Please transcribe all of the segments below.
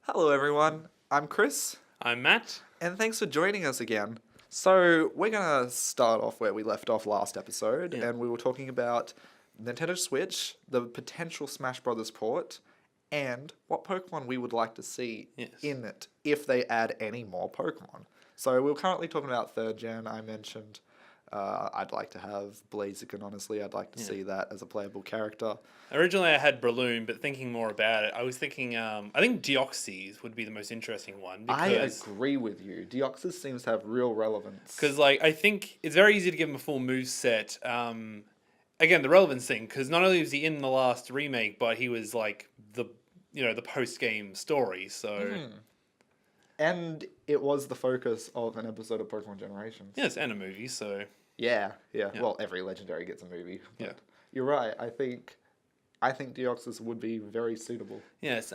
Hello, everyone. I'm Chris, I'm Matt. and thanks for joining us again. So, we're going to start off where we left off last episode, Yeah. and we were talking about Nintendo Switch, the potential Smash Brothers port, and what Pokemon we would like to see Yes. in it if they add any more Pokemon. So, we're currently talking about third gen. I mentioned I'd like to have Blaziken, honestly. I'd like to see that as a playable character. Originally, I had Breloom, but thinking more about it, I was thinking, I think Deoxys would be the most interesting one. I Because, agree with you. Deoxys seems to have real relevance. Because, I think it's very easy to give him a full move set. Again, the relevance thing, because not only was he in the last remake, but he was, the post-game story, so... And it was the focus of an episode of Pokemon Generations. Yes, and a movie, so... Yeah. Well, every legendary gets a movie. But Yeah. You're right. I think Deoxys would be very suitable. Yes,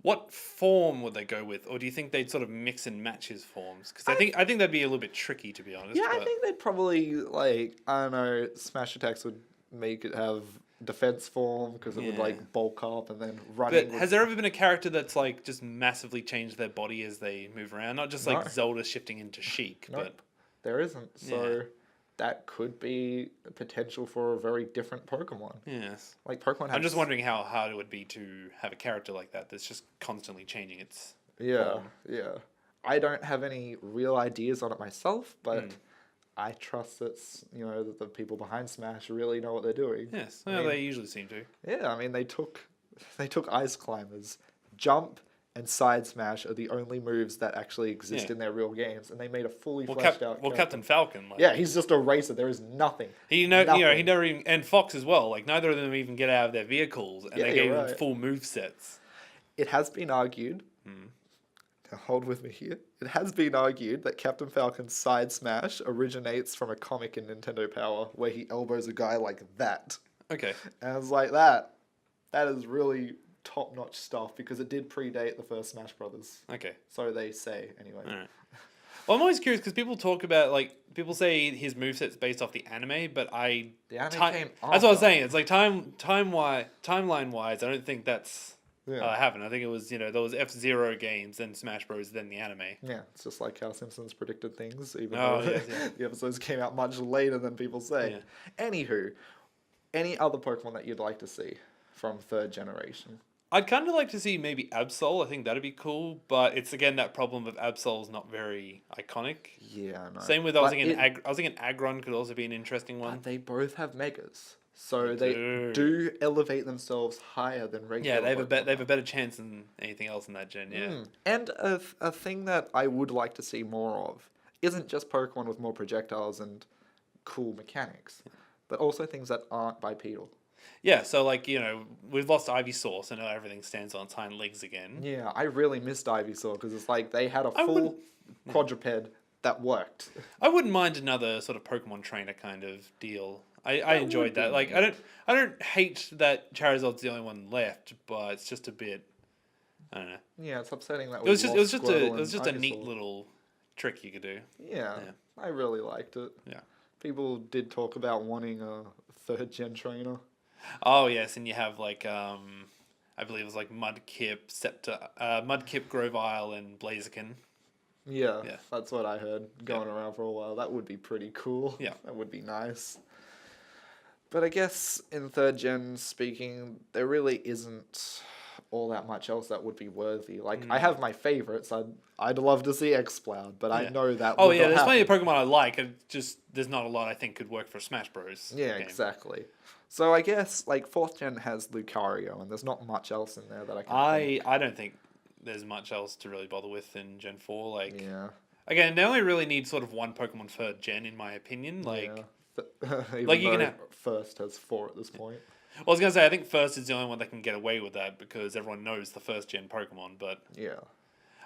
what form would they go with? Or do you think they'd sort of mix and match his forms? Because I think that'd be a little bit tricky, to be honest. Yeah, I but- think they'd probably, I don't know, Smash Attacks would make it have defense form because it would, Yeah. bulk up and then running. But has there ever been a character that's just massively changed their body as they move around? Not just like No. Zelda shifting into Sheik, Nope. There isn't. So that could be a potential for a very different Pokemon. but yes. Pokemon have... I'm just wondering how hard it would be to have a character like that that's just constantly changing its Yeah, form. yeah. I don't have any real ideas on it myself, but I trust that the people behind Smash really know what they're doing. Yes, I well, mean- they usually seem to. Yeah, I mean they took Ice Climbers, Jump and Side Smash are the only moves that actually exist Yeah. in their real games, and they made a fully Well, fleshed out. Captain Falcon. Yeah, he's just a racer. There is nothing. He Nothing. he never even, and Fox as well. Neither of them even get out of their vehicles, and Yeah, they gave you're them right. full move sets. It has been argued. Now hold with me here. It has been argued that Captain Falcon's Side Smash originates from a comic in Nintendo Power where he elbows a guy like that. Okay. And I was like, that is really top-notch stuff because it did predate the first Smash Brothers. Okay. So they say, anyway. All right. Well, I'm always curious because people talk about people say his moveset's based off the anime, but The anime came that's what I after. was saying. It's timeline wise, I don't think that's Yeah. happened. I think it was there was F-Zero games, then Smash Bros, then the anime. Yeah, it's just like how Simpsons predicted things, even Oh, though yes, yeah. the episodes came out much later than people say. Yeah. Anywho, any other Pokemon that you'd like to see from third generation? I'd kind of like to see maybe Absol. I think that'd be cool, but it's again that problem of Absol's not very iconic. Yeah, I know. Same with I was But thinking Aggron could also be an interesting one. But they both have megas, so They they do. do elevate themselves higher than regular. Yeah, they have Pokemon. a better chance than anything else in that gen. Yeah. And a thing that I would like to see more of isn't just Pokemon with more projectiles and cool mechanics, but also things that aren't bipedal. Yeah, so we've lost Ivysaur, so now everything stands on its hind legs again. Yeah, I really missed Ivysaur because it's like they had a I full wouldn't- quadruped that worked. I wouldn't mind another sort of Pokemon trainer kind of deal. I enjoyed that. would be I don't hate that Charizard's the only one left, but it's just a bit. I don't know. Yeah, it's upsetting that It was we just lost a Squirtle and neat Ivysaur. little trick you could do. Yeah, Yeah. I really liked it. Yeah. People did talk about wanting a third gen trainer. Oh yes, and you have I believe it was Mudkip, Grovyle, and Blaziken. Yeah, Yeah. that's what I heard going around for a while. That would be pretty cool. Yeah. That would be nice. But I guess in third gen speaking, there really isn't all that much else that would be worthy. I have my favorites. I'd love to see Exploud, but I Yeah. know that Oh would yeah, not there's happen. plenty of Pokemon I like. There's not a lot I think could work for Smash Bros. Yeah, game. exactly. So I guess fourth gen has Lucario, and there's not much else in there that I can think. I don't think there's much else to really bother with in Gen 4. Yeah. Again, they only really need sort of one Pokemon per gen, in my opinion. Yeah. Even you can though have- first has 4 at this point. I was gonna say I think first is the only one that can get away with that because everyone knows the first gen Pokemon. But Yeah.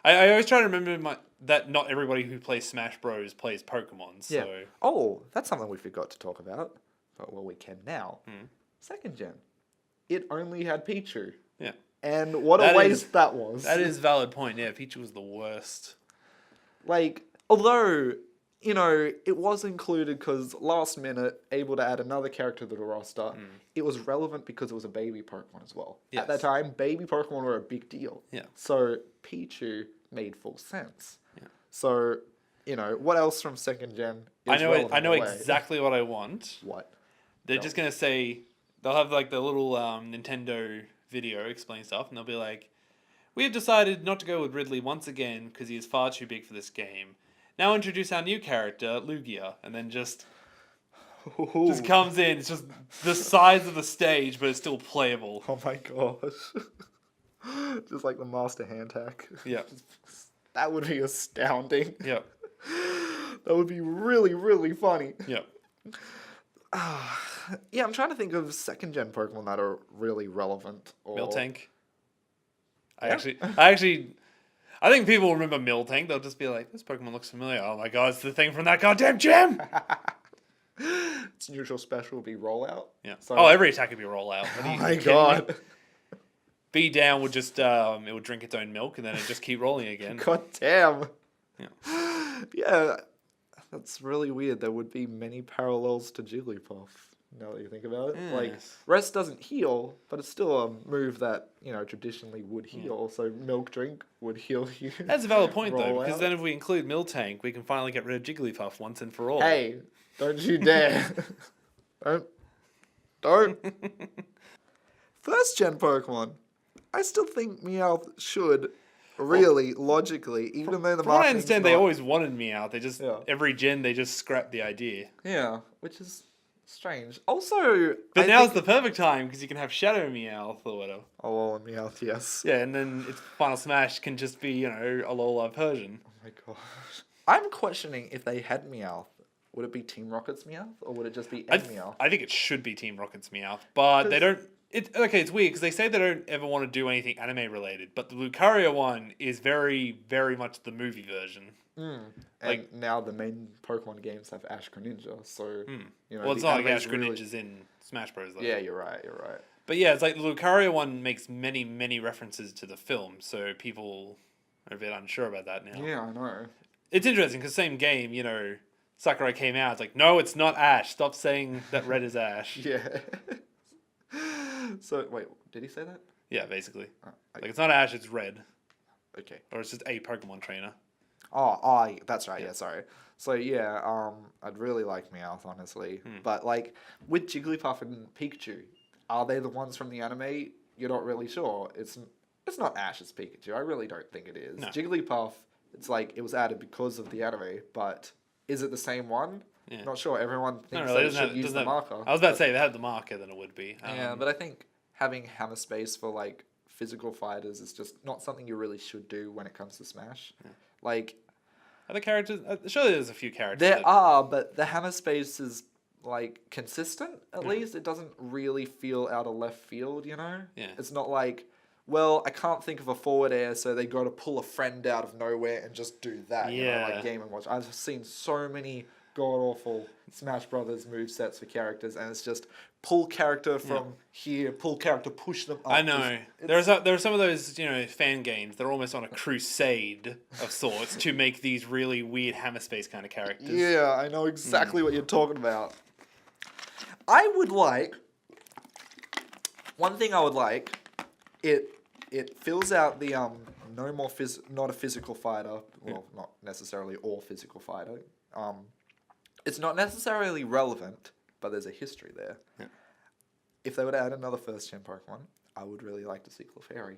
I always try to remember that not everybody who plays Smash Bros plays Pokemon. So Yeah. Oh, that's something we forgot to talk about. But we can now. Second gen. It only had Pichu. yeah, And what That a is- waste that was. that is a valid point. Yeah, Pichu was the worst. Although you know, it was included because last minute, able to add another character to the roster. It was relevant because it was a baby Pokemon as well. Yes. At that time, baby Pokemon were a big deal. Yeah. So Pichu made full sense. Yeah. So, you know, what else from second gen is I know relevant in a way? exactly what I want. What? They're just gonna say they'll have like the little Nintendo video explain stuff, and they'll be like, "We have decided not to go with Ridley once again because he is far too big for this game. Now introduce our new character, Lugia," and then just comes in. It's just the size of the stage, but it's still playable. Oh my gosh. Just like the Master Hand Hack. Yeah. That would be astounding. Yeah. That would be really, really funny. Yeah. Yeah, I'm trying to think of second gen Pokemon that are really relevant. Willtank. Yeah. I think people will remember Milltank. They'll just be like, "This Pokemon looks familiar." Oh my god, it's the thing from that goddamn gym! Its neutral special would be rollout. Yeah. So, Every attack would be rollout. oh my god. B down would just it would drink its own milk and then it'd just keep rolling again. God damn. Yeah. Yeah. That's really weird. There would be many parallels to Jigglypuff. Now that you think about it, like Rest doesn't heal, but it's still a move that traditionally would heal. So Milk Drink would heal you. That's a valid point though, because out. then if we include Milltank, we can finally get rid of Jigglypuff once and for all. Hey, don't you dare! don't. First gen Pokemon, I still think Meowth should really logically, even though the From what I understand, they always wanted Meowth. They just every gen they just scrapped the idea. Yeah, which is strange. Also, but now's the perfect time because you can have Shadow Meowth or whatever. Oh, well, Meowth, yes. Yeah, and then its Final Smash can just be, a low-life version. Oh my gosh. I'm questioning if they had Meowth. Would it be Team Rocket's Meowth, or would it just be Meowth? I think it should be Team Rocket's Meowth, but they don't... It's weird, because they say they don't ever want to do anything anime-related, but the Lucario one is very, very much the movie version. And now the main Pokemon games have Ash Greninja, so well, it's not like Ash Greninja's in Smash Bros. Though. Yeah, you're right. But yeah, it's like the Lucario one makes many, many references to the film, so people are a bit unsure about that now. Yeah, I know. It's interesting because same game, Sakurai came out. It's like, no, it's not Ash. Stop saying that red is Ash. Yeah. So wait, did he say that? Yeah, basically. It's not Ash, it's red. Okay. Or it's just a Pokemon trainer. Oh, that's right. Yeah, sorry. So yeah, I'd really like Meowth, honestly. But like with Jigglypuff and Pikachu, are they the ones from the anime? You're not really sure. It's not Ash, it's Pikachu. I really don't think it is. No. Jigglypuff, it's like it was added because of the anime, but is it the same one? Yeah. Not sure. Everyone thinks they should use the marker. I was about to say, if they had the marker, then it would be. Yeah, but I think having hammer space for like physical fighters is just not something you really should do when it comes to Smash. Yeah. Like, are the characters? Surely there's a few characters. There are, but the hammer space is like consistent. At least it doesn't really feel out of left field. Yeah. It's not like, well, I can't think of a forward air, so they got to pull a friend out of nowhere and just do that. Yeah. Like Game & Watch. I've seen so many god-awful Smash Brothers movesets for characters, and it's just pull character from here, pull character, push them up. I know. There are some of those, fan games. They're almost on a crusade of sorts to make these really weird hammer space kind of characters. Yeah, I know exactly what you're talking about. One thing I would like, it fills out the not a physical fighter, well, not necessarily all physical fighter. It's not necessarily relevant, but there's a history there. Yeah. If they were to add another first-gen Pokemon, I would really like to see Clefairy.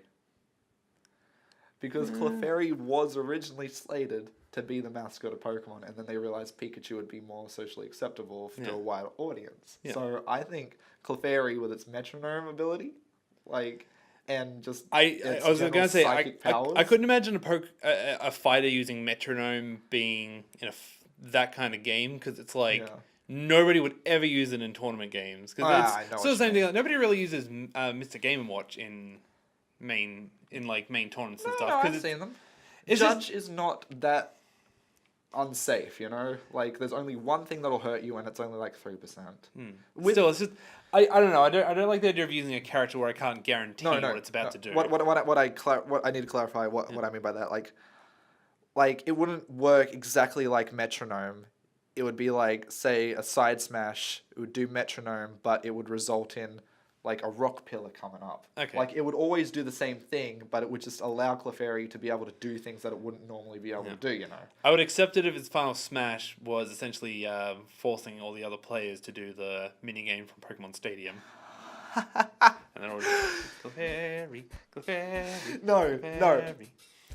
Because Clefairy was originally slated to be the mascot of Pokemon, and then they realized Pikachu would be more socially acceptable to a wider audience. Yeah. So I think Clefairy, with its metronome ability, and just I was going to say, I couldn't imagine a fighter using metronome being in that kind of game, because it's nobody would ever use it in tournament games. Because it's still the same thing. Like, nobody really uses Mr. Game & Watch in main tournaments and stuff. I've seen them. Judge is not that unsafe, there's only one thing that'll hurt you, and it's only 3%. Still, it's just I don't know. I don't like the idea of using a character where I can't guarantee what it's about to do. What I need to clarify what I mean by that. like, it wouldn't work exactly like Metronome. It would be like, say, a side smash. It would do Metronome, but it would result in, like, a rock pillar coming up. Okay. Like, it would always do the same thing, but it would just allow Clefairy to be able to do things that it wouldn't normally be able to do, you know? I would accept it if its final smash was essentially forcing all the other players to do the minigame from Pokemon Stadium. And then it would Clefairy, Clefairy, No. Clefairy.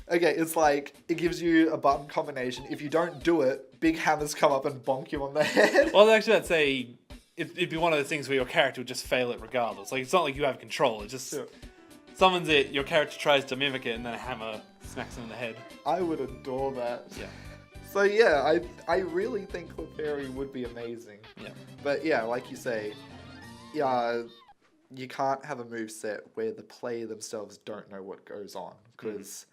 Okay, it's like, it gives you a button combination. If you don't do it, big hammers come up and bonk you on the head. Well, actually, I'd say it'd be one of those things where your character would just fail it regardless. Like, it's not like you have control. It just summons it, your character tries to mimic it, and then a hammer smacks him in the head. I would adore that. Yeah. So yeah, I really think Clefairy would be amazing. Yeah. But yeah, like you say, yeah, you can't have a moveset where the player themselves don't know what goes on. Because,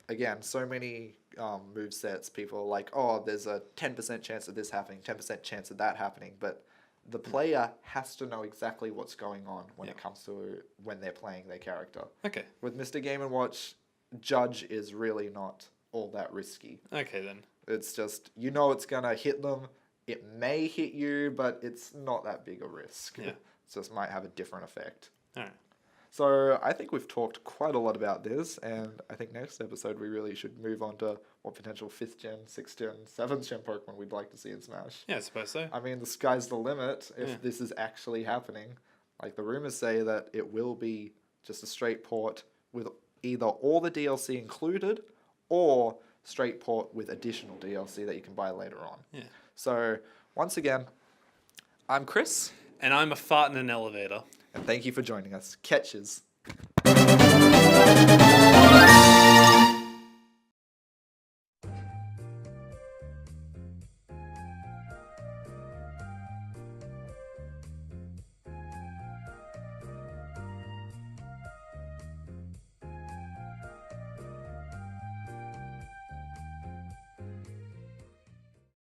again, so many movesets, people are like, oh, there's a 10% chance of this happening, 10% chance of that happening. But the player has to know exactly what's going on when it comes to when they're playing their character. Okay. With Mr. Game & Watch, Judge is really not all that risky. Okay, then. It's just, you know it's going to hit them. It may hit you, but it's not that big a risk. Yeah. It just might have a different effect. Alright. So I think we've talked quite a lot about this, and I think next episode we really should move on to what potential 5th gen, 6th gen, 7th gen Pokemon we'd like to see in Smash. Yeah, I suppose so. I mean, the sky's the limit if this is actually happening. Like, the rumors say that it will be just a straight port with either all the DLC included or straight port with additional DLC that you can buy later on. Yeah. So, once again, I'm Chris. And I'm a fart in an elevator. And thank you for joining us. Catches.